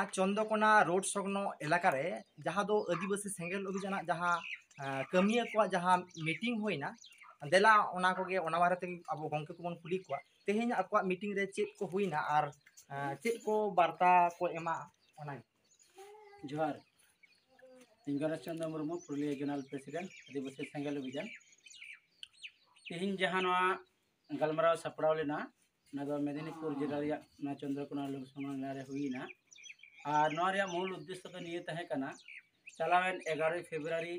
Chandrakona road सगनो इलाका रे जहाँ दो आदिवासी सेंगेल अभियान जहाँ कमिया को जहाँ मीटिंग होइना देला ओना कोगे ओना बारे अब गंके को बन कुली को तेहेन आपको मीटिंग रे चेक को हुइना और चेक को वार्ता को एमा ओना जोहार गणेश चंद्र मुर्मू पुरुलिया जोनाल प्रेसिडेंट आदिवासी सेंगेल अभियान तेहिन जहाँ गलमाराव सपड़ाव लेना मेदिनीपुर जिला चंद्रकोना लोकसभा हुईना और मूल उद्देश्य तो निये तहेकना चलावेन 11 फेब्रुआरी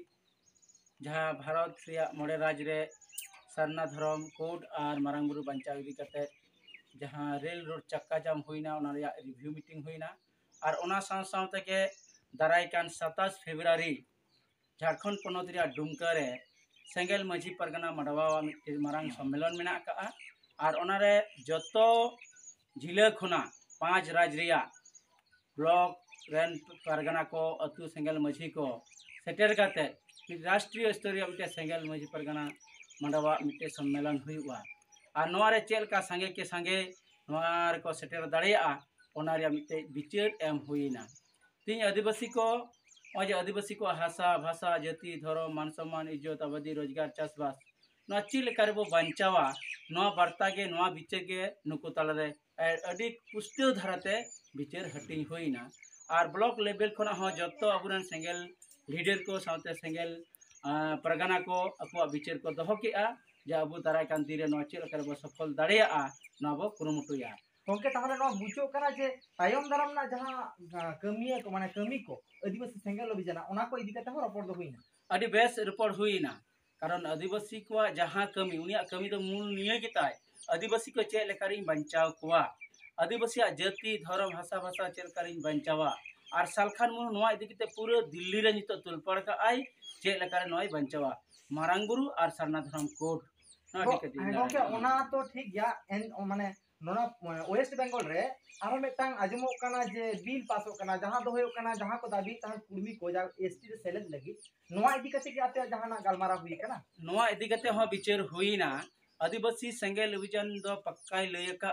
जहाँ भारत मोड़े राज्य रे सरना धर्म कोड और मारांगबुरु बांचाव इदी कते जहाँ रेल रोड चक्का जाम हुईना रिव्यू मीटिंग हुईना और ओना साथ के दारायकान 27 फेब्रुआरी झारखंड पनत रे दुमका रे सेंगेल माझी परगना मडवा मारांग सम्मेलन मेना का और ओनारे जतो जिला खुना 5 राज्य रिया ब्लॉक रेन परगना को अतु सेंगेल माझी को सेटेर करते राष्ट्रीय स्तरीय मिटे सेंगेल माझी परगना मडवा मिटे सम्मेलन हुआ और नोरे चेल का संगे के संगे नोर को सेटेर दाड़िया ओनारे मिटे विचार एम हुईना तीन आदिवासी को हासा भाषा जाति धर्म मान सम्मान इज्जत आबादी रोजगार चाषबास चेलेबो बांचावा बार्ता के विचार के नुकु तलारे अड़ी पुष्टि धाराते विचार हटिंग हुईना और ब्लॉक लेवल खुना जो अब सेंगेल लीडर को साथे सेंगेल परगना को अको विचार को दहो के जे अब दारायकान दिन चेलेबो सफल दाड़िया बो कुरुमुटुया गंके ताहले नो बुझो करा जे तायम दाराम ना जहाँ कमिया को माने कमी को आदिवासी सेंगेल अभियान ओना को इदी कते हो रपड़ दो हुईना अड़ी बेस रिपोर्ट हुईना कारण आदिवासी को जहाँ कमी उनिया कमी तो मूल निये गिताय आदिवासी को चेक लेकारिन बंचाव कोआ आदिवासी जाति धर्म भाषा भाषा चेक लेकारिन बंचावा और सालखान मुन नोआ इदी कते पूरे दिल्ली रे नितो तुलपड़ का आई चेक लेकारिन नोय बंचावा मारांगबुरु और सरना धर्म कोड गंके ओना तो ठीक गया एन माने नोना वेस्ट बंगाल रे आरो मेटांग आजमो कना जे बिल पासो कना जहां दो होयो कना जहां को दाबी तहां कुर्मी को जा एसटी रे सेलेद लगी नोआ इदी कते के आते जहां ना गालमारा हुई कना नोआ इदी कते हो विचार हुईना आदिवासी सेंगेल अभियान दो पक्काय लयका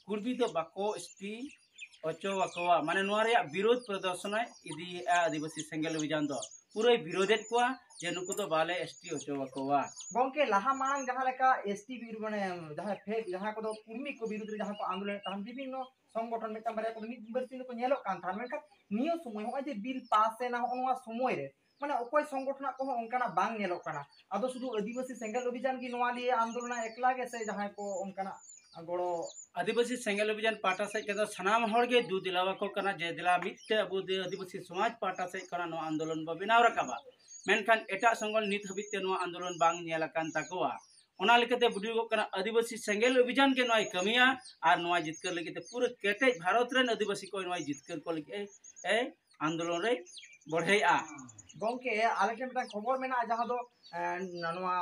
कुर्मी दो बाको एसटी ओचो वाकोवा माने नोआ रे विरोध प्रदर्शन इदी आदिवासी सेंगेल अभियान दो पूरे विरोधेत को जे नुकु तो बाले एसटी ओचो वाकोवा गंके लाहा मांग जहां लेका एसटी बिर माने जहां फेक जहां को दो कुर्मी को विरोध रे जहां को आंदोलन तहां विभिन्न संगठन में बारे को मिद बरसिन को नेलो कान थान मेका नियो समय हो जे बिल पास ना ओनवा समय रे माने ओकोय संगठन को ओनकाना बांग नेलो काना आदो शुधु आदिवासी सेंगेल अभियान की नोआ लिए आंदोलन एकला गे से जहां को ओनकाना गड़ो आदिवासी सेंगेल अभियान पाटा से के सनाम हड़गे दू दिलावा को कना जे दिला मिते अबु आदिवासी समाज पाटा से कना नो आंदोलन ब बिनाव रकाबा मेनखान एटा संगल नित हबिते नो आंदोलन बांग नेला कान ताकोआ ओना लेकते बुडिगो कना आदिवासी सेंगेल अभियान के नोय कमिया और नोआ जितकर लगिते पूरे केटे भारत रेन आदिवासी को नोय जितकर को लगे ए आंदोलन रे बढ़ेआ गंके आले के मेटा खबर मेना जहां दो ननवा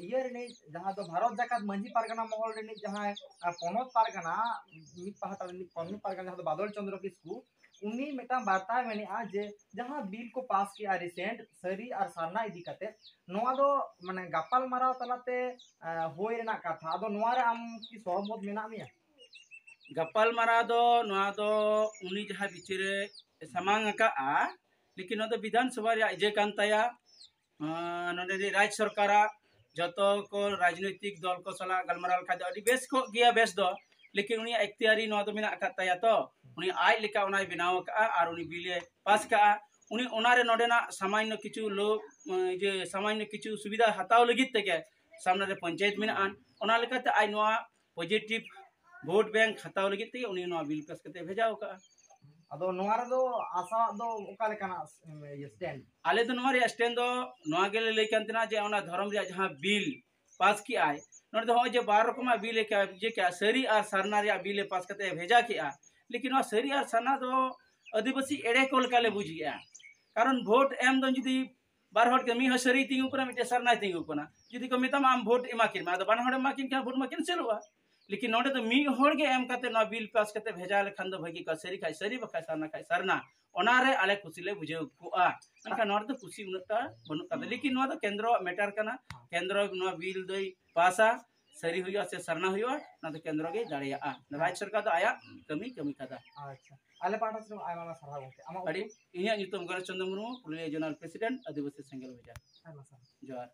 इयर ने जहां दो भारत जाकात मंजी पारगना महल रे जहां पनत पारगना मित पहाटा रे पनत पारगना जहां दो बादल चंद्र किस्कू उन्नी मेटा वार्ता मेने जे जहां बिल को पास किया रिसेंट सरी और सारना इदी कते नोआ दो माने गापाल माराव तलाते होय रेना कथा आदो नोआ रे आम की सहमत मेना मिया गपाल मारा दो नोआ दो उनी जहां बिचारे समांग का लेकिन नो विधानसभा इजे कान ताया नोडे राज्य सरकार जतो को राजनीतिक दल को सला गलमाराल खा दो बेस को गया बेस दो लेकिन उनी इख्तियारी नो तो मेना का ताया तो उनी आय लेका उनाय बिनाव का और उनी बिले पास का उनी ओनारे नोडेना सामान्य किछु लोग जे सामान्य किछु सुविधा हताव लगित तेगे सामने रे पंचायत मेना आन ओना लेकाते आय नोआ पॉजिटिव वोट बैंक हताव लगित ते उनी नोआ बिल पास कते भेजाव का अदो नोआ रे दो आशा दो ओका लेकाना ये स्टैंड आले दो नोआ रे स्टैंड दो नोआ गेले लेकंतना जे ओना धर्म रे जहां बिल पास की आय नोडे हो जे 12 रकमा बिल के जे क्या सरी और सरना रे बिल पास कते भेजा के लेकिन वह सरी और सरना दो आदिवासी एड़े कोल काले बुझिया कारण वोट एम दो जुदी बार हट के मी हो सरी तिंगु कना मिटे सरना तिंगु कना जुदी को मितम आम वोट एमाकिन मा दो बान हड़ माकिन का वोट माकिन चलवा लेकिन नोडे तो मी हड़ के एम कते न बिल पास कते भेजा लेखन दो भगी का सरी खाय सरी बखा सरना खाय सरना ओना रे आले खुशी ले बुझे कुआ मनका नोर तो खुशी उनता बनु का लेकिन नो तो केंद्र मैटर कना केंद्र नो बिल दई पासा सरी हुआ से सरना हुआ ना तो केंद्र के दाड़िया राज्य सरकार तो आया कमी कमी कदा अच्छा आले पाटा से आयमा सारा गोंके आमा अड़ी इन्या गणेश चंद्र मुर्मू पुरुलिया जोनल प्रेसिडेंट आदिवासी सेंगेल बजार आयमा सारा जोहार।